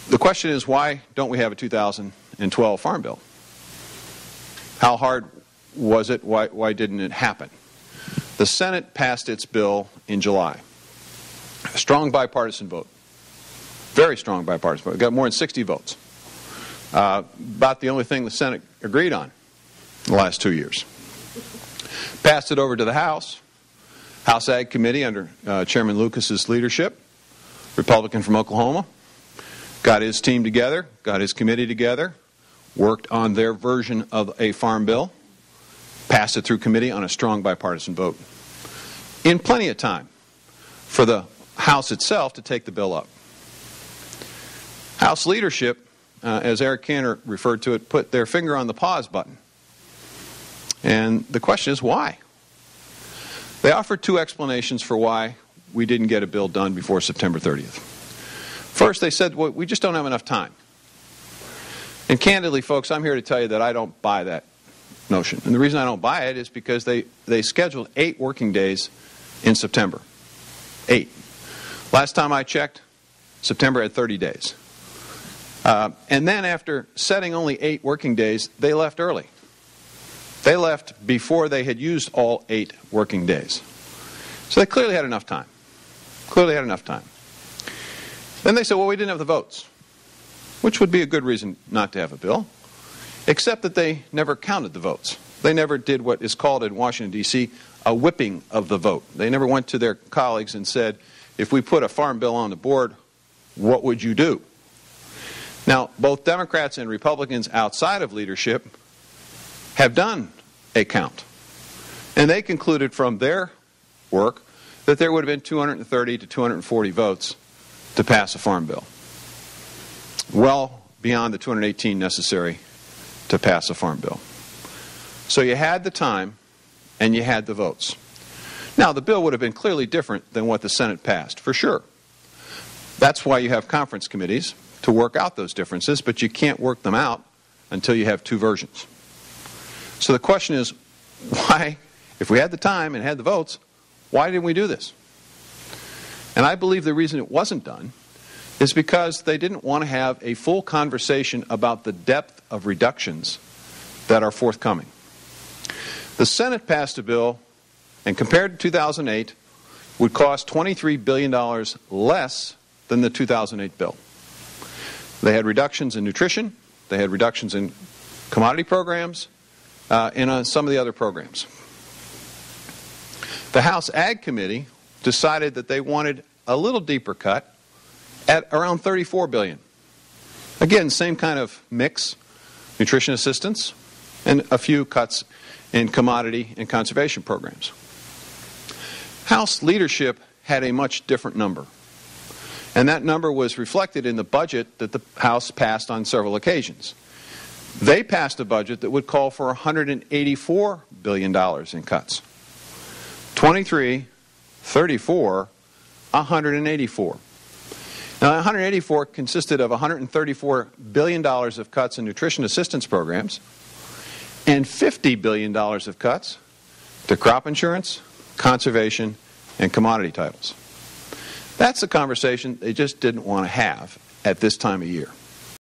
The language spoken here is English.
The question is, why don't we have a 2012 Farm Bill? How hard was it? Why didn't it happen? The Senate passed its bill in July. A strong bipartisan vote. Very strong bipartisan vote. It got more than 60 votes. About the only thing the Senate agreed on in the last 2 years. Passed it over to the House. House Ag Committee under Chairman Lucas's leadership, Republican from Oklahoma, got his team together, got his committee together, worked on their version of a farm bill, passed it through committee on a strong bipartisan vote, in plenty of time for the House itself to take the bill up. House leadership, as Eric Cantor referred to it, put their finger on the pause button. And the question is, why? They offered two explanations for why we didn't get a bill done before September 30th. First, they said, well, we just don't have enough time. And candidly, folks, I'm here to tell you that I don't buy that notion. And the reason I don't buy it is because they scheduled 8 working days in September. 8. Last time I checked, September had 30 days. And then after setting only 8 working days, they left early. They left before they had used all 8 working days. So they clearly had enough time. Clearly had enough time. Then they said, well, we didn't have the votes, which would be a good reason not to have a bill, except that they never counted the votes. They never did what is called in Washington, D.C., a whipping of the vote. They never went to their colleagues and said, if we put a farm bill on the board, what would you do? Now, both Democrats and Republicans outside of leadership have done a count. And they concluded from their work that there would have been 230 to 240 votes to pass a farm bill. Well beyond the 218 necessary to pass a farm bill. So you had the time and you had the votes. Now, the bill would have been clearly different than what the Senate passed, for sure. That's why you have conference committees, to work out those differences, but you can't work them out until you have 2 versions. So the question is, why, if we had the time and had the votes, why didn't we do this? And I believe the reason it wasn't done is because they didn't want to have a full conversation about the depth of reductions that are forthcoming. The Senate passed a bill, and compared to 2008, would cost $23 billion less than the 2008 bill. They had reductions in nutrition, they had reductions in commodity programs, and on some of the other programs. The House Ag Committee decided that they wanted a little deeper cut at around $34 billion. Again, same kind of mix, nutrition assistance, and a few cuts in commodity and conservation programs. House leadership had a much different number. And that number was reflected in the budget that the House passed on several occasions. They passed a budget that would call for $184 billion in cuts. 23, 34, 184. Now, 184 consisted of $134 billion of cuts in nutrition assistance programs and $50 billion of cuts to crop insurance, conservation, and commodity titles. That's a conversation they just didn't want to have at this time of year.